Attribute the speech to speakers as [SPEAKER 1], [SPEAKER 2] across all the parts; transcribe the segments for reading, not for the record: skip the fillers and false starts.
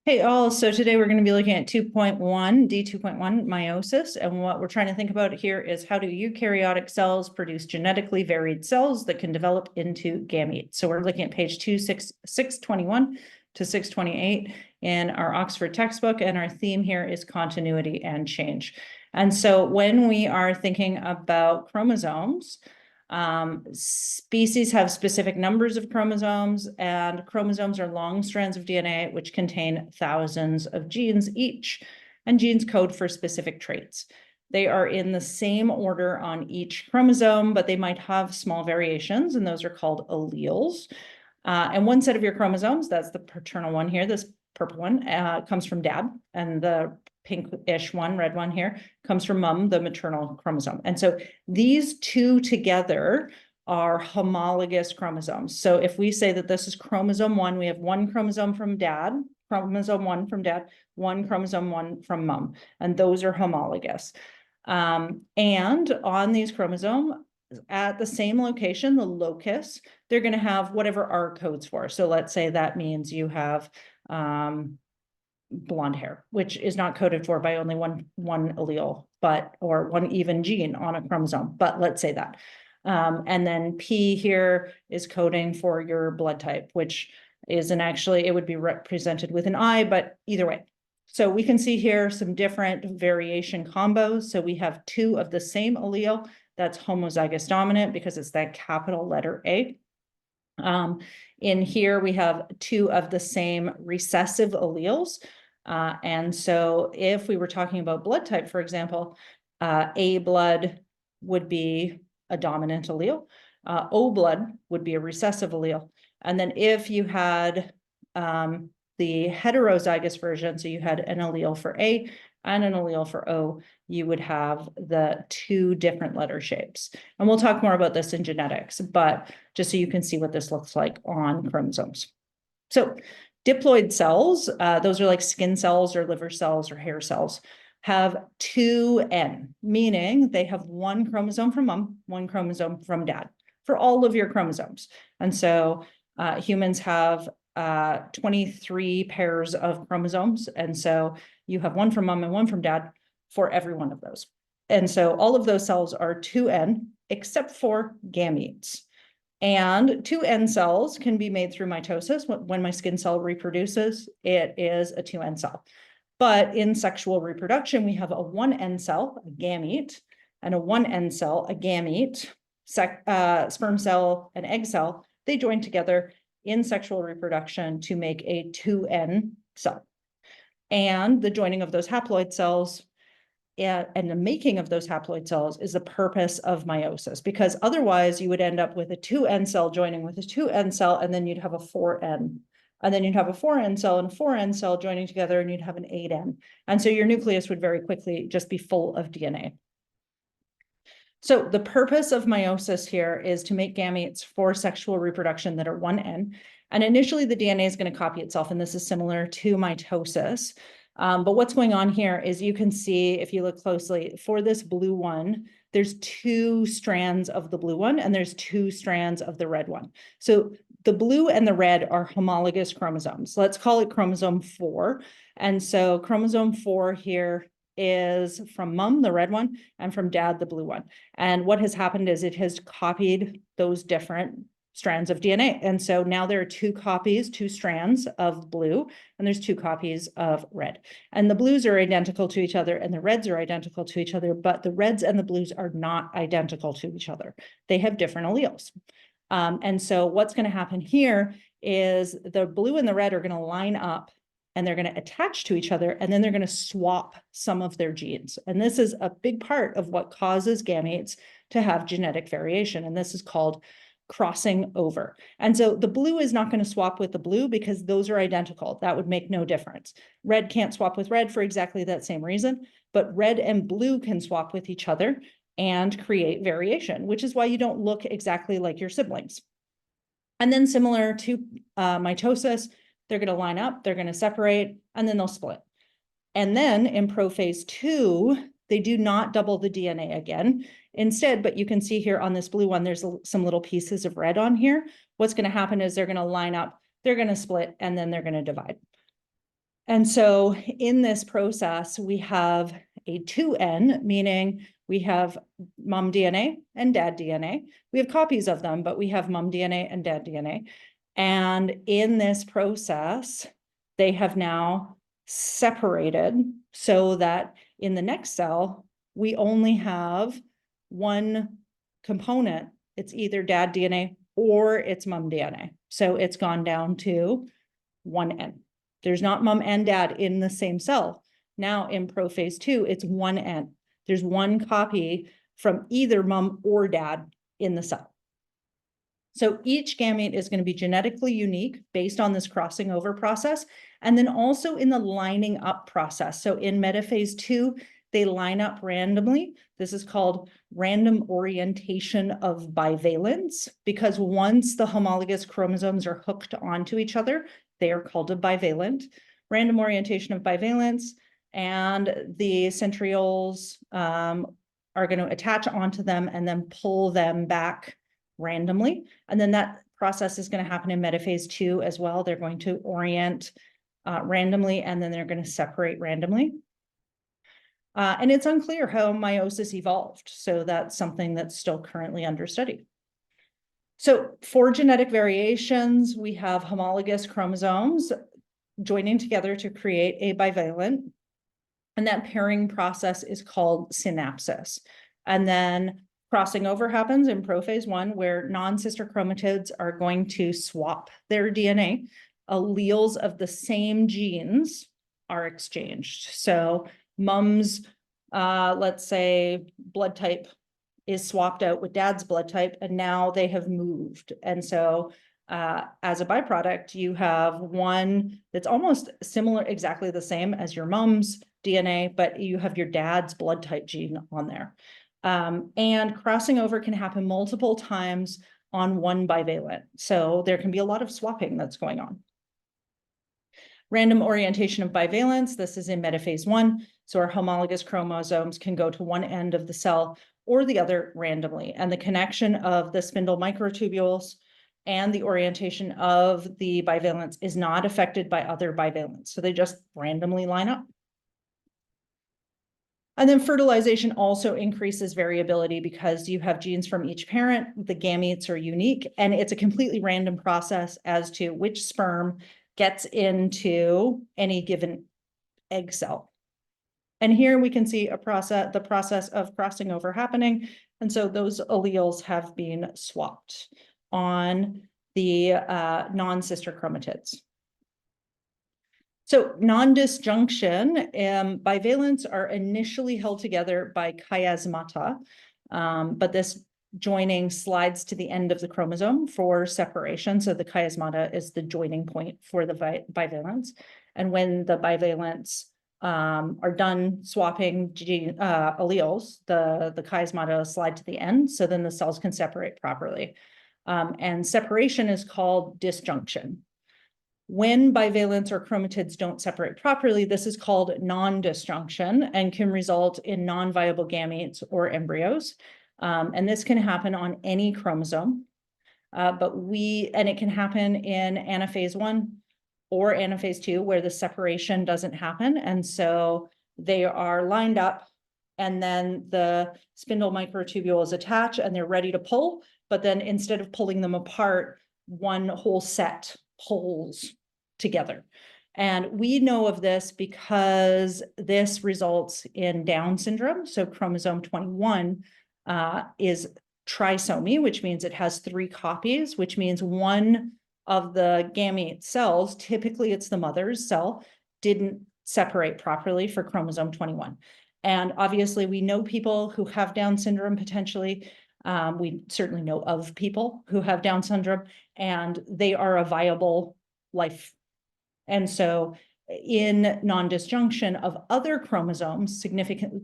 [SPEAKER 1] Hey all, so today we're going to be looking at 2.1, D2.1 meiosis, and what we're trying to think about here is how do eukaryotic cells produce genetically varied cells that can develop into gametes. So we're looking at page 621 to 628 in our Oxford textbook, and our theme here is continuity and change. And so when we are thinking about chromosomes, species have specific numbers of chromosomes, and chromosomes are long strands of DNA which contain thousands of genes each, and genes code for specific traits. They are in the same order on each chromosome, but they might have small variations, and those are called alleles. And one set of your chromosomes, that's the paternal one here, this purple one, comes from dad, and the pinkish one, red one here, comes from mom, the maternal chromosome. And so these two together are homologous chromosomes. So if we say that this is chromosome 1, we have one chromosome from dad, chromosome 1 from dad, one chromosome 1 from mom, and those are homologous. And on these chromosomes, at the same location, the locus, they're going to have whatever R codes for. So let's say that means you have blonde hair, which is not coded for by only one allele, or one even gene on a chromosome, but let's say that. And then P here is coding for your blood type, which isn't actually, it would be represented with an I, but either way. So we can see here some different variation combos. So we have two of the same allele, that's homozygous dominant because it's that capital letter A. In here, we have two of the same recessive alleles. And so if we were talking about blood type, for example, A blood would be a dominant allele. O blood would be a recessive allele. And then if you had the heterozygous version, so you had an allele for A and an allele for O, you would have the two different letter shapes. And we'll talk more about this in genetics, but just so you can see what this looks like on chromosomes. So diploid cells, those are like skin cells or liver cells or hair cells, have 2N, meaning they have one chromosome from mom, one chromosome from dad for all of your chromosomes. And so humans have 23 pairs of chromosomes. And so you have one from mom and one from dad for every one of those. And so all of those cells are 2N except for gametes. And 2N cells can be made through mitosis. When my skin cell reproduces, it is a 2N cell. But in sexual reproduction, we have a 1N cell, a gamete, and a 1N cell, a gamete, sperm cell, and egg cell. They join together in sexual reproduction to make a 2N cell. And the joining of those haploid cells and the making of those haploid cells is the purpose of meiosis, because otherwise you would end up with a 2N cell joining with a 2N cell, and then you'd have a 4N. And then you'd have a 4N cell and a 4N cell joining together, and you'd have an 8N. And so your nucleus would very quickly just be full of DNA. So the purpose of meiosis here is to make gametes for sexual reproduction that are 1N. And initially the DNA is going to copy itself, and this is similar to mitosis. But what's going on here is you can see, if you look closely, for this blue one, there's two strands of the blue one, and there's two strands of the red one. So the blue and the red are homologous chromosomes. Let's call it chromosome 4. And so chromosome 4 here is from mom, the red one, and from dad, the blue one. And what has happened is it has copied those different strands of DNA. And so now there are two copies, two strands of blue, and there's two copies of red. And the blues are identical to each other, and the reds are identical to each other, but the reds and the blues are not identical to each other. They have different alleles. And so what's going to happen here is the blue and the red are going to line up, and they're going to attach to each other, and then they're going to swap some of their genes. And this is a big part of what causes gametes to have genetic variation. And this is called crossing over. And so the blue is not going to swap with the blue because those are identical. That would make no difference. Red can't swap with red for exactly that same reason, but red and blue can swap with each other and create variation, which is why you don't look exactly like your siblings. And then similar to mitosis, they're going to line up, they're going to separate, and then they'll split. And then in prophase 2, they do not double the DNA again. Instead, but you can see here on this blue one, there's some little pieces of red on here. What's going to happen is they're going to line up, they're going to split, and then they're going to divide. And so in this process, we have a 2N, meaning we have mom DNA and dad DNA. We have copies of them, but we have mom DNA and dad DNA. And in this process, they have now separated so that in the next cell, we only have one component. It's either dad DNA or it's mom DNA. So it's gone down to 1N. There's not mom and dad in the same cell. Now in prophase 2, it's 1N. There's one copy from either mom or dad in the cell. So each gamete is going to be genetically unique based on this crossing over process, and then also in the lining up process. So in metaphase 2, they line up randomly. This is called random orientation of bivalence, because once the homologous chromosomes are hooked onto each other, they are called a bivalent. Random orientation of bivalence, and the centrioles are going to attach onto them and then pull them back randomly. And then that process is going to happen in metaphase 2 as well. They're going to orient randomly, and then they're going to separate randomly. And it's unclear how meiosis evolved. So that's something that's still currently under study. So for genetic variations, we have homologous chromosomes joining together to create a bivalent. And that pairing process is called synapsis. And then crossing over happens in prophase 1, where non-sister chromatids are going to swap their DNA. Alleles of the same genes are exchanged. So mom's, let's say, blood type is swapped out with dad's blood type, and now they have moved. And so as a byproduct, you have one that's almost similar, exactly the same as your mom's DNA, but you have your dad's blood type gene on there. And crossing over can happen multiple times on one bivalent. So there can be a lot of swapping that's going on. Random orientation of bivalence, this is in metaphase 1. So our homologous chromosomes can go to one end of the cell or the other randomly. And the connection of the spindle microtubules and the orientation of the bivalents is not affected by other bivalents. So they just randomly line up. And then fertilization also increases variability because you have genes from each parent, the gametes are unique, and it's a completely random process as to which sperm gets into any given egg cell. And here we can see the process of crossing over happening. And so those alleles have been swapped on the non-sister chromatids. So non-disjunction, bivalents are initially held together by chiasmata, but this joining slides to the end of the chromosome for separation. So the chiasmata is the joining point for the bivalents. And when the bivalents are done swapping alleles, the chiasmata slide to the end, so then the cells can separate properly. And separation is called disjunction. When bivalents or chromatids don't separate properly, this is called non-disjunction and can result in non-viable gametes or embryos. And this can happen on any chromosome, and it can happen in anaphase 1 or anaphase 2, where the separation doesn't happen. And so they are lined up, and then the spindle microtubules attach and they're ready to pull. But then instead of pulling them apart, one whole set pulls together. And we know of this because this results in Down syndrome. So chromosome 21 is trisomy, which means it has 3 copies, which means one of the gamete cells, typically it's the mother's cell, didn't separate properly for chromosome 21. And obviously we know people who have Down syndrome potentially. We certainly know of people who have Down syndrome, and they are a viable life. And so in non-disjunction of other chromosomes,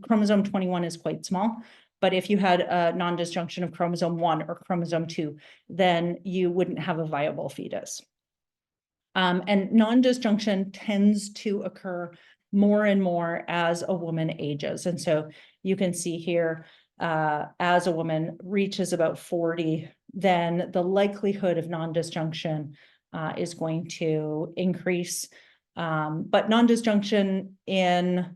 [SPEAKER 1] chromosome 21 is quite small, but if you had a non-disjunction of chromosome 1 or chromosome 2, then you wouldn't have a viable fetus. And non-disjunction tends to occur more and more as a woman ages. And so you can see here, as a woman reaches about 40, then the likelihood of non-disjunction is going to increase. But non-disjunction in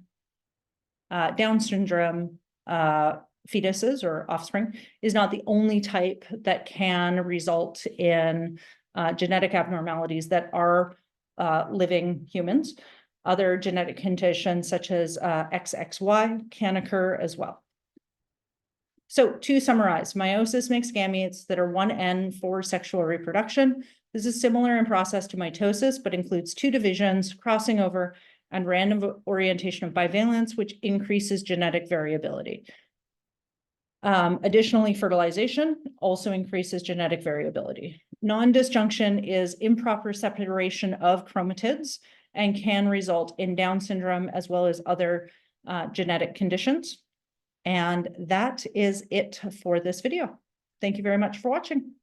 [SPEAKER 1] Down syndrome fetuses or offspring is not the only type that can result in genetic abnormalities that are living humans. Other genetic conditions such as XXY can occur as well. So to summarize, meiosis makes gametes that are 1N for sexual reproduction. This is similar in process to mitosis, but includes 2 divisions, crossing over, and random orientation of bivalence, which increases genetic variability. Additionally, fertilization also increases genetic variability. Non-disjunction is improper separation of chromatids and can result in Down syndrome as well as other genetic conditions. And that is it for this video. Thank you very much for watching.